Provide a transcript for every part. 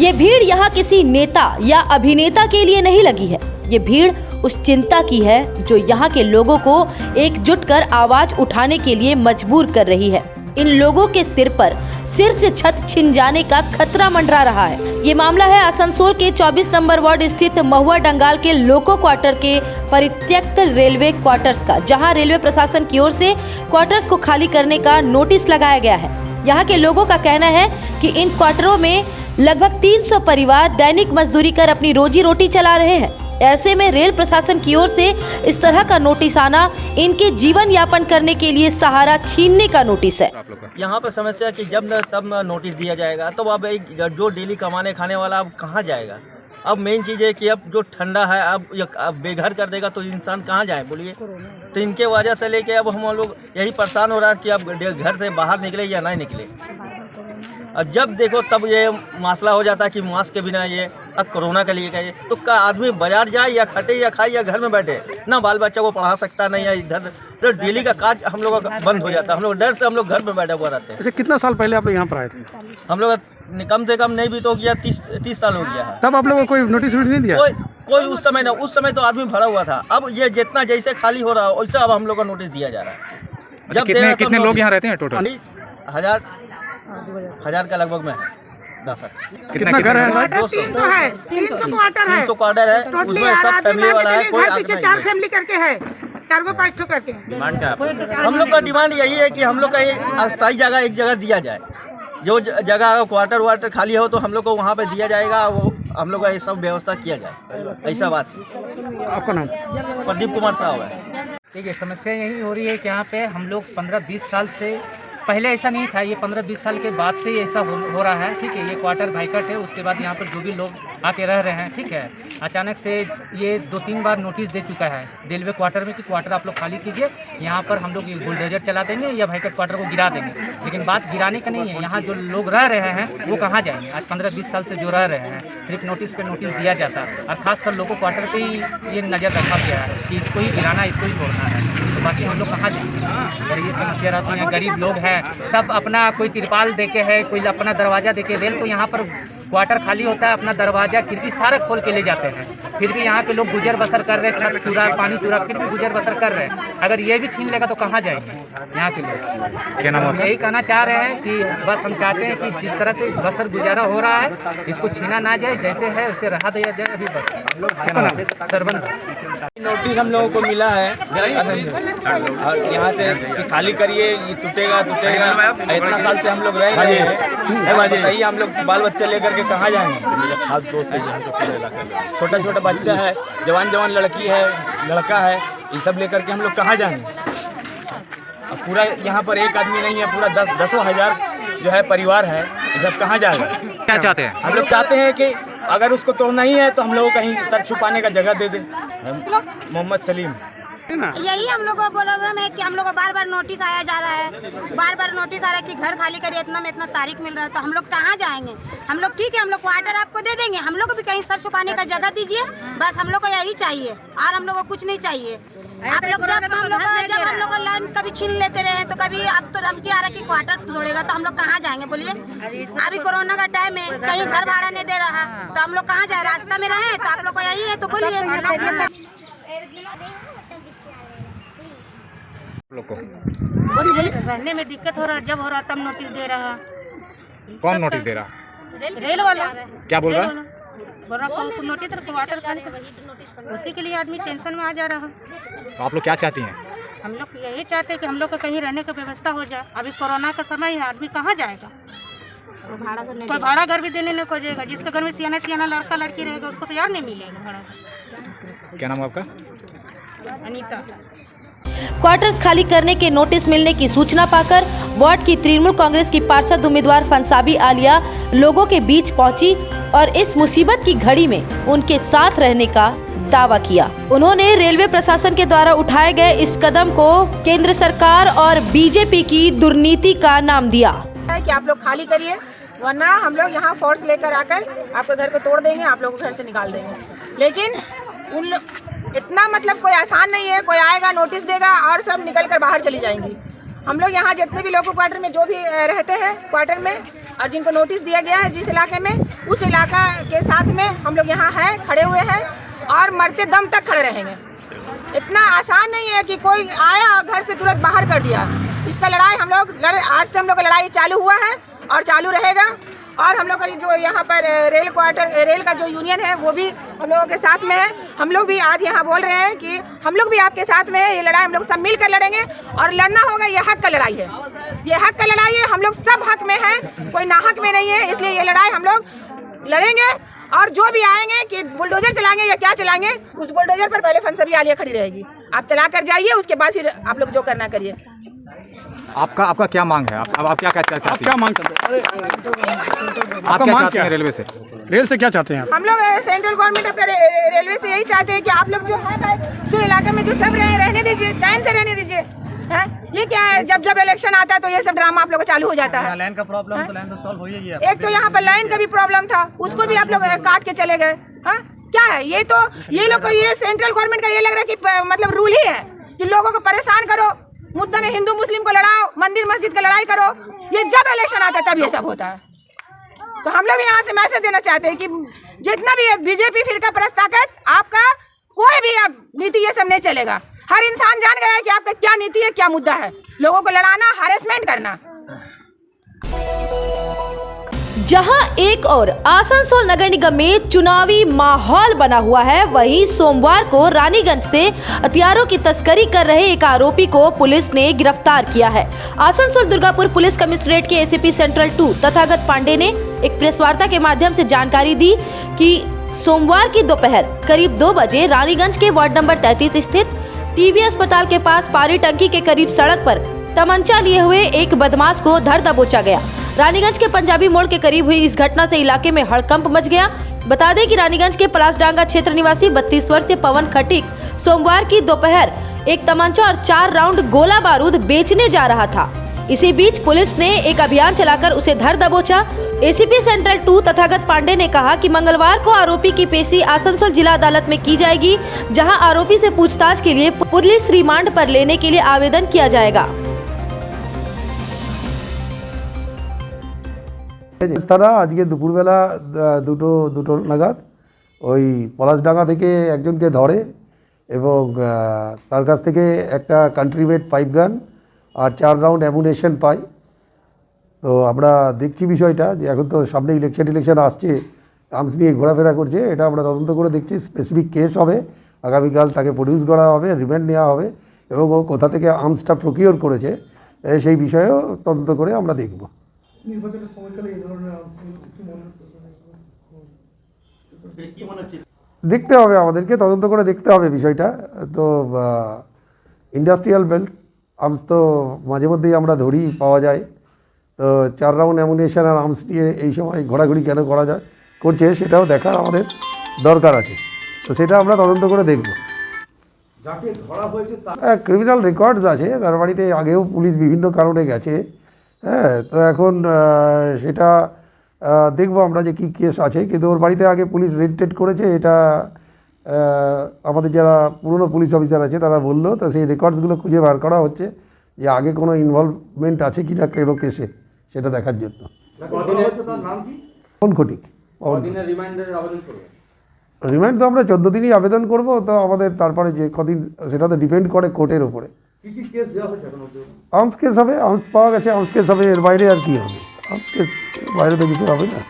ये भीड़ यहाँ किसी नेता या अभिनेता के लिए नहीं लगी है। ये भीड़ उस चिंता की है जो यहाँ के लोगों को एकजुट कर आवाज उठाने के लिए मजबूर कर रही है। इन लोगों के सिर से छत छिन जाने का खतरा मंडरा रहा है। ये मामला है आसनसोल के 24 नंबर वार्ड स्थित महुआ डंगाल के लोको क्वार्टर के परित्यक्त रेलवे क्वार्टर्स का, जहां रेलवे प्रशासन की ओर से क्वार्टर्स को खाली करने का नोटिस लगाया गया है। यहाँ के लोगों का कहना है कि इन क्वार्टरों में लगभग 300 परिवार दैनिक मजदूरी कर अपनी रोजी रोटी चला रहे हैं। ऐसे में रेल प्रशासन की ओर से इस तरह का नोटिस आना इनके जीवन यापन करने के लिए सहारा छीनने का नोटिस है। यहाँ पर समस्या है कि जब न तब न नोटिस दिया जाएगा, तो अब जो डेली कमाने खाने वाला अब कहाँ जाएगा। अब मेन चीज़ है कि अब जो ठंडा है अब बेघर कर देगा तो इंसान कहाँ जाए बोलिए। तो इनके वजह से लेके अब हम लोग यही परेशान हो रहा है कि अब घर से बाहर निकले या नहीं निकले। अब जब देखो तब ये मसला हो जाता है कि मास्क के बिना ये अब कोरोना के लिए कहिए तो का आदमी बाजार जाए या खटे या खाए या घर में बैठे, ना बाल बच्चा को पढ़ा सकता नहीं है। इधर तो डेली का काज हम लोग का बंद हो जाता है। हम लोग डर से हम लोग घर में बैठे हुए रहते हैं। अच्छा, कितना साल पहले आप लोग यहाँ पर आए थे? हम लोग कम से कम नहीं भी तो गया 30 साल हो गया है। तब आप लोगों को कोई नोटिस नहीं दिया? कोई उस समय ना, उस समय तो आदमी भरा हुआ था। अब ये जितना जैसे खाली हो रहा है वैसे अब हम लोग का नोटिस दिया जा रहा है। जब कितने लोग यहाँ रहते हैं टोटल? 1000 का लगभग में 10। कितना घर है? 300 है, 300 क्वार्टर है। उसमें सब फैमिली वाला है, कोई पीछे 4 फैमिली करके है, 4-5 करके। हम लोग का डिमांड यही है कि हम लोग का अस्थायी जगह एक जगह दिया जाए। जो जगह क्वार्टर खाली हो तो हम लोग को वहाँ पे दिया जाएगा, वो हम लोग का ये सब व्यवस्था किया जाए। ऐसा बात। आपका नाम? प्रदीप कुमार साहब है। देखिए, समस्या यही हो रही है कि यहाँ पे हम लोग 15-20 साल से पहले ऐसा नहीं था, ये 15-20 साल के बाद से ऐसा हो रहा है। ठीक है, ये क्वार्टर भाईकट है। उसके बाद यहाँ पर जो भी लोग आके रह रहे हैं, ठीक है, अचानक से ये 2-3 बार नोटिस दे चुका है रेलवे क्वार्टर में कि क्वार्टर आप लोग खाली कीजिए, यहाँ पर हम लोग ये बुलडोजर चला देंगे या भाईकट क्वार्टर को गिरा देंगे। लेकिन बात गिराने का नहीं है, यहाँ जो लोग रह रहे हैं वो कहाँ जाएंगे। आज 15-20 साल से जो रह रहे हैं सिर्फ नोटिस पे नोटिस दिया जाता है, और खासकर लोगों क्वार्टर पर ही ये नज़र रखा गया है कि इसको ही गिराना, इसको ही तोड़ना है। तो बाकी हम लोग कहाँ जाएंगे। अगर ये समस्या रहती है, गरीब लोग हैं, सब अपना कोई तिरपाल देके है, कोई अपना दरवाज़ा देके। रेल तो यहाँ पर क्वार्टर खाली होता है, अपना दरवाज़ा खिड़की सारे खोल के ले जाते हैं, फिर भी यहाँ के लोग गुजर बसर कर रहे हैं, छत चूरा पानी चूरा, फिर भी गुजर बसर कर रहे हैं। अगर ये भी छीन लेगा तो कहाँ जाएंगे यहाँ के लोग। क्या नाम है? यही कहना चाह रहे हैं कि बस हम चाहते हैं कि जिस तरह से बसर गुजारा हो रहा है इसको छीना ना जाए, जैसे है उसे रहा दिया जाए। अभी बस सरबंद नोटिस हम लोगों को मिला है यहाँ से कि खाली करिए, ये टूटेगा। इतना साल से हम लोग रह रहे हैं, हम लोग बाल बच्चे लेकर के कहाँ जाएंगे। खास दोस्त है, छोटा बच्चा है, जवान लड़की है, लड़का है, ये सब लेकर के हम लोग कहाँ जाएंगे। अब पूरा यहाँ पर एक आदमी नहीं है, पूरा 10-10 हजार जो है परिवार है, ये सब कहाँ जाएगा। क्या चाहते हैं? हम लोग चाहते हैं कि अगर उसको तोड़ना ही है तो हम लोग को कहीं सर छुपाने का जगह दे दे। मोहम्मद सलीम। यही हम लोग को प्रॉब्लम है कि हम लोग को बार नोटिस आया जा रहा है, बार नोटिस आ रहा है कि घर खाली करिए, इतना में इतना तारीख मिल रहा है। तो हम लोग कहाँ जाएंगे। हम लोग ठीक है, हम लोग क्वार्टर आपको दे देंगे, हम लोग को भी कहीं सर छुपाने का जगह दीजिए। बस हम लोग को यही चाहिए और हम लोग को कुछ नहीं चाहिए। आप लोग जब हम लोग लाइन कभी छीन लेते रहे तो कभी अब तो धमकी आ रहा कि क्वार्टर तोड़ेगा, तो हम लोग कहाँ जाएंगे बोलिए। अभी कोरोना का टाइम है, कहीं घर भाड़ा नहीं दे रहा, तो हम लोग कहाँ जाए। रास्ता में रहे तो आप लोग को यही है, तो बोलिए। रहने में दिक्कत हो रहा, जब हो रहा तब नोटिस दे रहा। कौन नोटिस दे रहा? रेल वाला। क्या बोल रहा? बोल रहा नोटिस क्वार्टर खाली, उसी के लिए आदमी टेंशन में आ जा रहा। तो आप लोग क्या चाहती हैं? हम लोग यही चाहते हैं कि हम लोग को कहीं रहने की व्यवस्था हो जाए। अभी कोरोना का समय है, आदमी कहाँ जाएगा। कोई भाड़ा घर भी देने नहीं खोजेगा। जिसके घर में सियाना लड़का लड़की रहेगा उसको तो यार नहीं मिलेगा भाड़ा। क्या नाम है आपका? अनीता। क्वार्टर्स खाली करने के नोटिस मिलने की सूचना पाकर वार्ड की तृणमूल कांग्रेस की पार्षद उम्मीदवार फंसाबी आलिया लोगों के बीच पहुंची और इस मुसीबत की घड़ी में उनके साथ रहने का दावा किया। उन्होंने रेलवे प्रशासन के द्वारा उठाए गए इस कदम को केंद्र सरकार और बीजेपी की दुर्नीति का नाम दिया। कि आप लोग खाली करिए, वरना हम लोग यहाँ फोर्स लेकर आकर आपके घर को तोड़ देंगे, आप लोग को घर से निकाल देंगे। लेकिन इतना मतलब कोई आसान नहीं है, कोई आएगा नोटिस देगा और सब निकल कर बाहर चली जाएंगी। हम लोग यहाँ जितने भी लोग क्वार्टर में जो भी रहते हैं क्वार्टर में और जिनको नोटिस दिया गया है जिस इलाके में, उस इलाका के साथ में हम लोग यहाँ हैं, खड़े हुए हैं और मरते दम तक खड़े रहेंगे। इतना आसान नहीं है कि कोई आया और घर से तुरंत बाहर कर दिया। इसका लड़ाई हम लोग आज से हम लोग का लड़ाई चालू हुआ है और चालू रहेगा। और हम लोग का जो यहाँ पर रेल का जो यूनियन है वो भी हम लोगों के साथ में है। हम लोग भी आज यहाँ बोल रहे हैं कि हम लोग भी आपके साथ में है। ये लड़ाई हम लोग सब मिल कर लड़ेंगे और लड़ना होगा। ये हक का लड़ाई है, ये हक का लड़ाई है। हम लोग सब हक में हैं, कोई नाहक में नहीं है। इसलिए ये लड़ाई हम लोग लड़ेंगे और जो भी आएंगे कि बुलडोजर चलाएंगे या क्या चलाएंगे, उस बुलडोजर पर पहले फंसबी आलिया खड़ी रहेगी। आप चला कर जाइए, उसके बाद फिर आप लोग जो करना करिए। आपका क्या मांग है? आप क्या चाहते हैं? क्या मांग करते हैं? आप क्या चाहते हैं रेलवे से? रेल से क्या चाहते हैं आप? हम लोग सेंट्रल गवर्नमेंट अपने रेलवे से यही चाहते हैं कि आप लोग जो है भाई, जो इलाके में जो सब रहने दीजिए, चैन से रहने दीजिए। हैं? ये क्या है, जब इलेक्शन आता है तो ये सब ड्रामा आप लोग का चालू हो जाता है। लाइन का प्रॉब्लम तो लाइन तो सॉल्व हो ही गया। एक तो यहाँ पर लाइन का भी प्रॉब्लम था, उसको भी आप लोग काट के चले गए। हाँ, क्या है ये? तो ये लोग को ये सेंट्रल गवर्नमेंट का ये लग रहा है कि मतलब रूल ही है कि लोगों को परेशान करो, मुद्दा में हिंदू मुस्लिम को लड़ाओ, मंदिर मस्जिद का लड़ाई करो। ये जब इलेक्शन आता है तब ये सब होता है। तो हम लोग यहाँ से मैसेज देना चाहते हैं कि जितना भी बीजेपी फिरका परस्त ताकत, आपका कोई भी अब नीति ये सब नहीं चलेगा। हर इंसान जान गया है कि आपका क्या नीति है, क्या मुद्दा है। लोगों को लड़ाना, हैरेसमेंट करना। जहां एक और आसनसोल नगर निगम में चुनावी माहौल बना हुआ है, वहीं सोमवार को रानीगंज से हथियारों की तस्करी कर रहे एक आरोपी को पुलिस ने गिरफ्तार किया है। आसनसोल दुर्गापुर पुलिस कमिश्नरेट के एसीपी सेंट्रल 2 तथागत पांडे ने एक प्रेस वार्ता के माध्यम से जानकारी दी कि सोमवार की दोपहर करीब 2 बजे रानीगंज के वार्ड नंबर 33 स्थित टीबी अस्पताल के पास पारी टंकी के करीब सड़क पर तमंचा लिए हुए एक बदमाश को धर दबोचा गया। रानीगंज के पंजाबी मोड़ के करीब हुई इस घटना से इलाके में हड़कंप मच गया। बता दें कि रानीगंज के पलासडांगा क्षेत्र निवासी 32 वर्षीय पवन खटीक सोमवार की दोपहर एक तमंचा और 4 राउंड गोला बारूद बेचने जा रहा था। इसी बीच पुलिस ने एक अभियान चलाकर उसे धर दबोचा। एसीपी सेंट्रल 2 तथागत पांडे ने कहा कि मंगलवार को आरोपी की पेशी आसनसोल जिला अदालत में की जाएगी, जहां आरोपी से पूछताछ के लिए पुलिस रिमांड पर लेने के लिए आवेदन किया जाएगा। তারা আজকে দুপুরবেলা দুটো নাগাদ ওই পলাশডাঙ্গা থেকে একজনকে ধরে এবং তার কাছ থেকে একটা কান্ট্রিমেড পাইপ গান আর 4 রাউন্ড অ্যামুনেশন পায়। তো আমরা দেখছি বিষয়টা যে এখন তো সামনে ইলেকশন আসছে, আর্মস নিয়ে ঘোরাফেরা করছে। এটা আমরা তদন্ত করে দেখছি, স্পেসিফিক কেস হবে। আগামীকাল তাকে প্রডিউস করা হবে, রিমান্ড নেওয়া হবে এবং ও কোথা থেকে আর্মসটা প্রকিওর করেছে সেই বিষয়েও তদন্ত করে আমরা দেখব। দেখতে হবে, আমাদেরকে তদন্ত করে দেখতে হবে বিষয়টা। তো ইন্ডাস্ট্রিয়াল বেল্ট আর্মস তো মাঝে মধ্যেই আমরা ধরি, পাওয়া যায়। তো 4 রাউন্ড অ্যামুনেশন আর আর্মস নিয়ে এই সময় ঘোরাঘুরি কেন করছে সেটাও দেখার আমাদের দরকার আছে। তো সেটা আমরা তদন্ত করে দেখব। ক্রিমিনাল রেকর্ডস আছে, তার বাড়িতে আগেও পুলিশ বিভিন্ন কারণে গেছে। হ্যাঁ, তো এখন সেটা দেখব আমরা যে কী কেস আছে। কিন্তু ওর বাড়িতে আগে পুলিশ রেড করেছে, এটা আমাদের যারা পুরনো পুলিশ অফিসার আছে তারা বললো। তো সেই রেকর্ডসগুলো খুঁজে বার করা হচ্ছে যে আগে কোনো ইনভলভমেন্ট আছে কি না কোনো কেসে, সেটা দেখার জন্য। পবন খটিক। রিমান্ড তো আমরা 14 দিনই আবেদন করব। তো আমাদের তারপরে যে কদিন সেটা তো ডিপেন্ড করে কোর্টের ওপরে। आर्म्स केस হবে, आर्म्स পাওয়া গেছে, आर्म्स केस হবে। এর বাইরে আর কি হবে? आर्म्स केस বাইরে তো কিছু হবে না।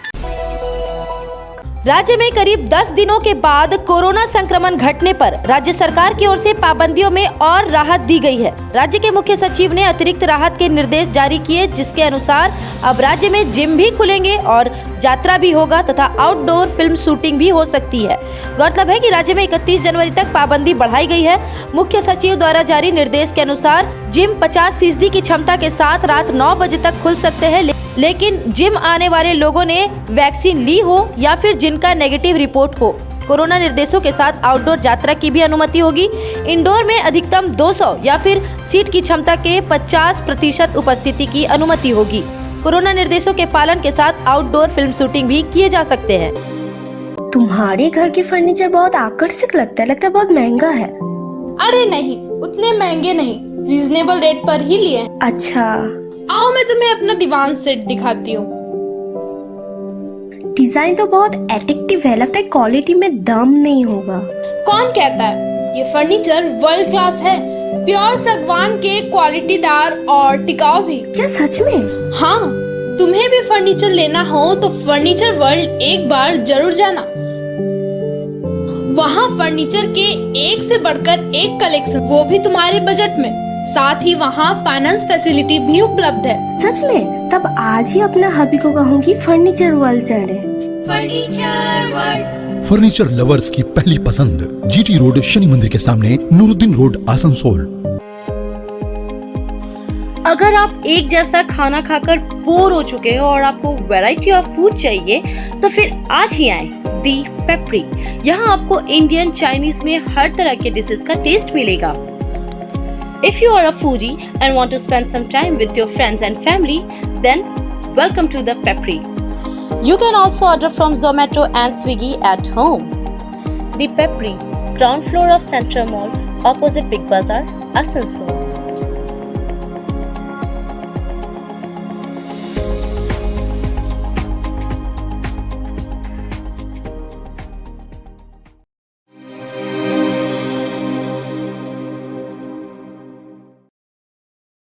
राज्य में करीब 10 दिनों के बाद कोरोना संक्रमण घटने पर राज्य सरकार की ओर से पाबंदियों में और राहत दी गई है। राज्य के मुख्य सचिव ने अतिरिक्त राहत के निर्देश जारी किए, जिसके अनुसार अब राज्य में जिम भी खुलेंगे और यात्रा भी होगा तथा आउटडोर फिल्म शूटिंग भी हो सकती है। गौरतलब है कि राज्य में 31 जनवरी तक पाबंदी बढ़ाई गई है। मुख्य सचिव द्वारा जारी निर्देश के अनुसार जिम 50% की क्षमता के साथ रात 9 बजे तक खुल सकते हैं, लेकिन जिम आने वाले लोगों ने वैक्सीन ली हो या फिर जिनका नेगेटिव रिपोर्ट हो। कोरोना निर्देशों के साथ आउटडोर यात्रा की भी अनुमति होगी। इंडोर में अधिकतम 200 या फिर सीट की क्षमता के 50% उपस्थिति की अनुमति होगी। कोरोना निर्देशों के पालन के साथ आउटडोर फिल्म शूटिंग भी किए जा सकते हैं। तुम्हारे घर के फर्नीचर बहुत आकर्षक लगता है बहुत महंगा है। अरे नहीं, उतने महंगे नहीं, रीजनेबल रेट पर ही लिए। अच्छा, आओ मैं तुम्हें अपना दीवान सेट दिखाती हूँ। डिजाइन तो बहुत एट्रैक्टिव है, लगता है क्वालिटी में दम नहीं होगा। कौन कहता है? ये फर्नीचर वर्ल्ड क्लास है, प्योर सागवान के, क्वालिटीदार और टिकाऊ भी। क्या सच में? हाँ, तुम्हें भी फर्नीचर लेना हो तो फर्नीचर वर्ल्ड एक बार जरूर जाना। वहाँ फर्नीचर के एक से बढ़कर एक कलेक्शन, वो भी तुम्हारे बजट में। साथ ही वहाँ फाइनेंस फैसिलिटी भी उपलब्ध है। सच में? तब आज ही अपना हबी को कहूँगी फर्नीचर वर्ल्ड चढ़े। फर्नीचर लवर्स की पहली पसंद, जीटी रोड, शनि मंदिर के सामने, नूरुद्दीन रोड, आसनसोल। अगर आप एक जैसा खाना खाकर बोर हो चुके हो और आपको वैरायटी ऑफ फूड चाहिए तो फिर आज ही आएं दी पेपरी। यहाँ आपको इंडियन, चाइनीज में हर तरह के डिशेस का टेस्ट मिलेगा। If you are a foodie and want to spend some time with your friends and family, then welcome to the Pepri. You can also order from Zomato and Swiggy at home. The Pepri, ground floor of Central Mall, opposite Big Bazaar, Asansol.